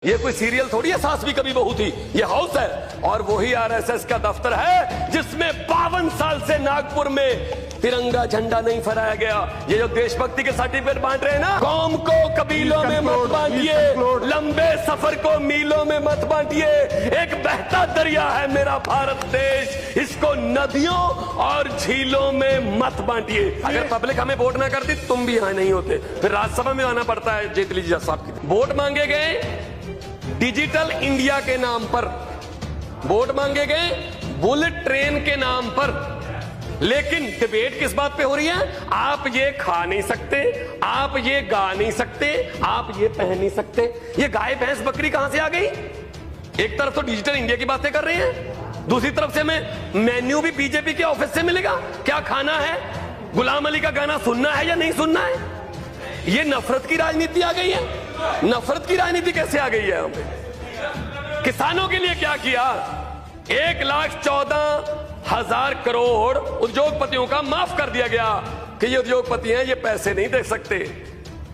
ये कोई सीरियल थोड़ी है, सास भी कभी बहू थी। ये हाउस है और वही आरएसएस का दफ्तर है जिसमें 52 साल से नागपुर में तिरंगा झंडा नहीं फहराया गया। ये जो देशभक्ति के सर्टिफिकेट बांट रहे हैं ना, कौम को कबीलों में मत बांटिए, लंबे सफर को मीलों में मत बांटिए। एक बहता दरिया है मेरा भारत देश, इसको नदियों और झीलों में मत बांटिए। अगर पब्लिक हमें वोट ना करती तुम भी यहां नहीं होते, फिर राज्यसभा में आना पड़ता है जेटली जी साहब की। वोट मांगे गए डिजिटल इंडिया के नाम पर, वोट मांगे गए बुलेट ट्रेन के नाम पर, लेकिन डिबेट किस बात पे हो रही है? आप ये खा नहीं सकते, आप ये गा नहीं सकते, आप ये पहन नहीं सकते। ये गाय भैंस बकरी कहां से आ गई? एक तरफ तो डिजिटल इंडिया की बातें कर रहे हैं, दूसरी तरफ से हमें मेन्यू भी बीजेपी के ऑफिस से मिलेगा। क्या खाना है, गुलाम अली का गाना सुनना है या नहीं सुनना है? ये नफरत की राजनीति आ गई है। नफरत की राजनीति कैसे आ गई है? हमें किसानों के लिए क्या किया? 1,14,000 करोड़ उद्योगपतियों का माफ कर दिया गया कि ये उद्योगपति हैं, ये पैसे नहीं दे सकते।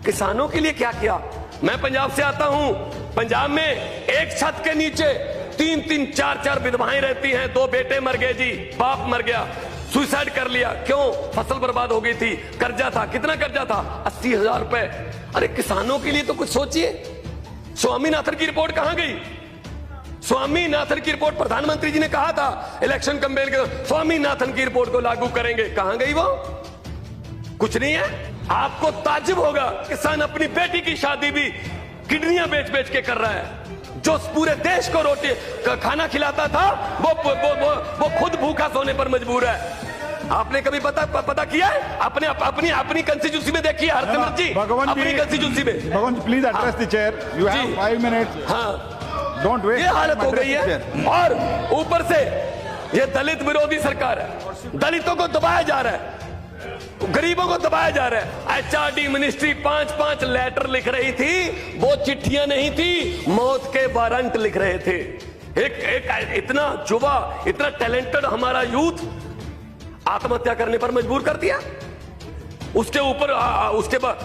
किसानों के लिए क्या किया? मैं पंजाब से आता हूं, पंजाब में एक छत के नीचे 3-3, 4-4 विधवाएं रहती हैं। 2 बेटे मर गए जी, बाप मर गया, सुसाइड कर लिया। क्यों? फसल बर्बाद हो गई थी, कर्जा था। कितना कर्जा था? 80,000 रुपए। अरे किसानों के लिए तो कुछ सोचिए। स्वामीनाथन की रिपोर्ट कहां गई? स्वामीनाथन की रिपोर्ट, प्रधानमंत्री जी ने कहा था इलेक्शन कैंपेन के, स्वामीनाथन की रिपोर्ट को लागू करेंगे। कहां गई वो? कुछ नहीं है। आपको ताज्जुब होगा, किसान अपनी बेटी की शादी भी किडनियां बेच बेच के कर रहा है। जो पूरे देश को रोटी खाना खिलाता था वो खुद भूखा सोने पर मजबूर है। आपने कभी पता किया है? अपनी कंस्टिट्यूंसी में देखिए हरसिमरत जी, अपनी कंस्टिट्यूंसी में। भगवान please address the chair, you have 5 minutes. हाँ, डोंट वेस्ट। ये हालत हो गई है। और ऊपर से ये दलित विरोधी सरकार है, दलितों को दबाया जा रहा है, गरीबों को दबाया जा रहा है। एचआरडी मिनिस्ट्री 5-5 लेटर लिख रही थी, वो चिट्ठियां नहीं थी, मौत के वारंट लिख रहे थे। एक इतना युवा, इतना टैलेंटेड हमारा यूथ आत्महत्या करने पर मजबूर कर दिया। उसके ऊपर उसके बाद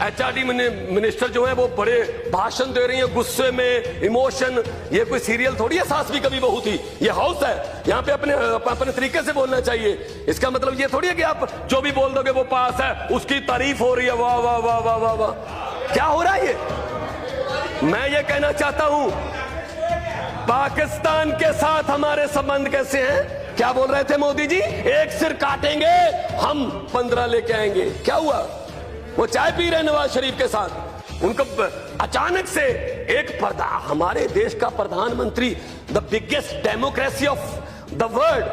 एचआरडी मिनिस्टर जो है वो बड़े भाषण दे रही है गुस्से में, इमोशन। ये कोई सीरियल थोड़ी है, सास भी कभी बहू थी। ये हाउस है, यहाँ पे अपने तरीके से बोलना चाहिए। इसका मतलब ये थोड़ी है कि आप जो भी बोल दोगे वो पास है, उसकी तारीफ हो रही है, वाह वाह वाह वाह वाह वाह। क्या हो रहा है ये? मैं ये कहना चाहता हूं, पाकिस्तान के साथ हमारे संबंध कैसे हैं? क्या बोल रहे थे मोदी जी? एक सिर काटेंगे हम 15 लेके आएंगे। क्या हुआ? वो चाय पी रहे नवाज शरीफ के साथ, उनको अचानक से हमारे देश का प्रधानमंत्री, the biggest democracy of the world,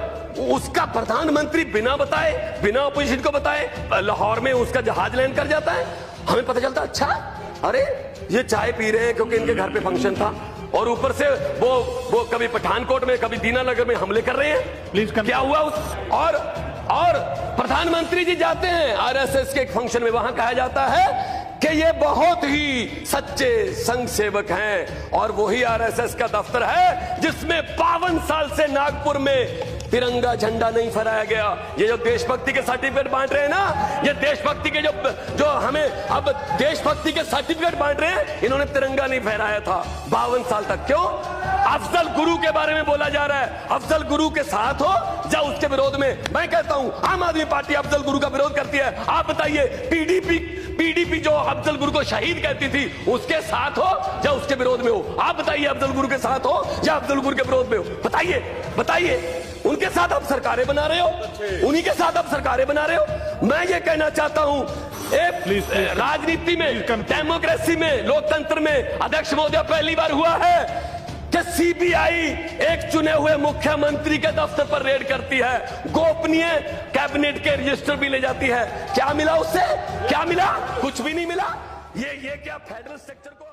उसका प्रधानमंत्री बिना बताए, बिना अपोजिशन को बताए लाहौर में उसका जहाज लैंड कर जाता है। हमें पता चलता, अच्छा अरे ये चाय पी रहे हैं क्योंकि इनके घर पे फंक्शन था, और ऊपर से वो कभी पठानकोट में कभी दीनानगर में हमले कर रहे हैं। क्या हुआ और प्रधानमंत्री जी जाते हैं आरएसएस के एक फंक्शन में, वहां कहा जाता है कि ये बहुत ही सच्चे संघ सेवक हैं, और वही आरएसएस का दफ्तर है जिसमें 52 साल से नागपुर में तिरंगा झंडा नहीं फहराया गया। ये जो देशभक्ति के सर्टिफिकेट बांट रहे हैं ना, ये देशभक्ति के जो हमें अब देशभक्ति के सर्टिफिकेट बांट रहे हैं, इन्होंने तिरंगा नहीं फहराया था 52 साल तक। क्यों? अफजल गुरु के बारे में बोला जा रहा है। अफजल गुरु के साथ हो या उसके विरोध में? मैं कहता हूं आम आदमी पार्टी अफजल गुरु का विरोध करती है। आप बताइए, पीडीपी जो अफजल गुरु को शहीद कहती थी, उसके साथ हो या उसके विरोध में हो? आप बताइए, अफजल गुरु के साथ हो या अफजल गुरु के विरोध में हो? बताइए। उनके साथ आप सरकारें बना रहे हो, उन्हीं के साथ आप सरकारें बना रहे हो। मैं ये कहना चाहता हूं, राजनीति में, डेमोक्रेसी में, लोकतंत्र में अध्यक्ष महोदय पहली बार हुआ है कि सीबीआई एक चुने हुए मुख्यमंत्री के दफ्तर पर रेड करती है, गोपनीय कैबिनेट के रजिस्टर भी ले जाती है। क्या मिला उससे? क्या मिला? कुछ भी नहीं मिला। ये क्या फेडरल स्ट्रक्चर को